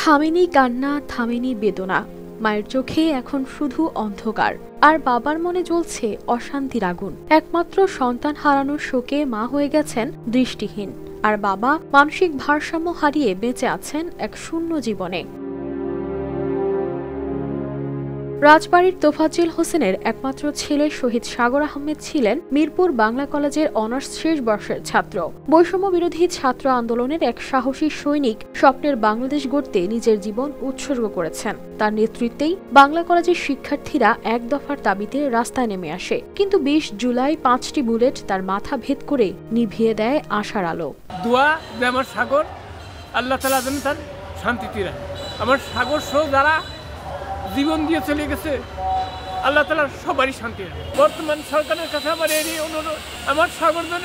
থামেনি কান্না, থামেনি বেদনা। মায়ের চোখে এখন শুধু অন্ধকার, আর বাবার মনে জ্বলছে অশান্তির আগুন। একমাত্র সন্তান হারানোর শোকে মা হয়ে গেছেন দৃষ্টিহীন, আর বাবা মানসিক ভারসাম্য হারিয়ে বেঁচে আছেন এক শূন্য জীবনে। রাজবাড়ীর তোফাজ্জল হোসেনের একমাত্র ছেলে শহীদ সাগর আহমেদ ছিলেন মিরপুর বাংলা কলেজের অনার্স শেষ বর্ষের ছাত্র। বৈষম্য বিরোধী ছাত্র আন্দোলনের এক সাহসী সৈনিক, স্বপ্নের বাংলাদেশ গড়তে নিজের জীবন উৎসর্গ করেছেন। তার নেতৃত্বেই বাংলা কলেজের শিক্ষার্থীরা এক দফার দাবিতে রাস্তায় নেমে আসে, কিন্তু ২০ জুলাই ৫টি বুলেট তার মাথা ভেদ করে নিভিয়ে দেয় আশার আলো। দোয়া যে আমার সাগর, আল্লাহ তাআলা যেন তার শান্তিতে রাখে। আমার সাগর সহ যারা জীবন দিয়ে চলে গেছে, আল্লাহ তাআলা সবারই শান্তি রাখে। বর্তমান সরকারের কাছে আমার এই অনুরোধ, আমার সাগর যেন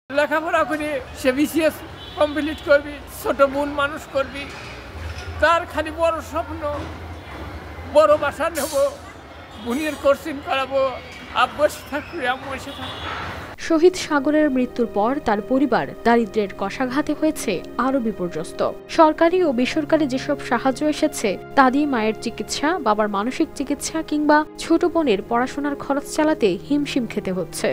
লেখাপড়া করে সে বিসিএস কমপ্লিট করবি, ছোট বোন মানুষ করবি, তার খালি বড় স্বপ্ন, বড় বাসা নেব, বোনের কোর্সিং করাবো, আব্বাসে থাকবে, আম্মাসে থাকবে। শহীদ সাগরের মৃত্যুর পর তার পরিবার দারিদ্র্যের কষাঘাতে হয়েছে আরো বিপর্যস্ত। সরকারি ও বেসরকারি যেসব সাহায্য এসেছে তা দিয়ে মায়ের চিকিৎসা, বাবার মানসিক চিকিৎসা কিংবা ছোট বোনের পড়াশোনার খরচ চালাতে হিমশিম খেতে হচ্ছে।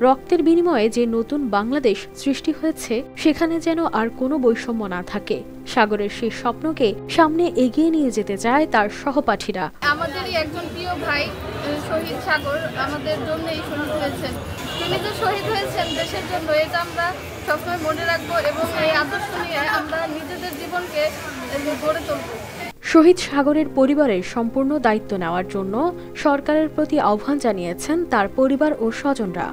রক্তের বিনিময়ে যে নতুন বাংলাদেশ সৃষ্টি হয়েছে, সেখানে যেন আর কোনো বৈষম্য না থাকে। সাগরের সেই স্বপ্নকে সামনে এগিয়ে নিয়ে যেতে চায় তার সহপাঠীরা। আমাদেরই একজন প্রিয় ভাই শহীদ সাগর আমাদের জন্যই শহীদ হয়েছেন। তিনি যে শহীদ হয়েছেন দেশের জন্য, এটা আমরা সবসময় মনে রাখবো এবং এই আদর্শ নিয়ে আমরা নিজেদের জীবনকে গড়ে তুলব। শহীদ সাগরের পরিবারের সম্পূর্ণ দায়িত্ব নেওয়ার জন্য সরকারের প্রতি আহ্বান জানিয়েছেন তার পরিবার ও স্বজনরা।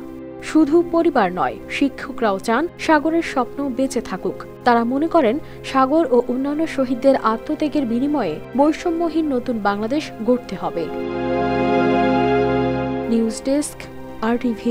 শুধু পরিবার নয়, শিক্ষকরাও চান সাগরের স্বপ্ন বেঁচে থাকুক। তারা মনে করেন সাগর ও অন্যান্য শহীদদের আত্মত্যাগের বিনিময়ে বৈষম্যহীন নতুন বাংলাদেশ গড়তে হবে। News desk, RTV।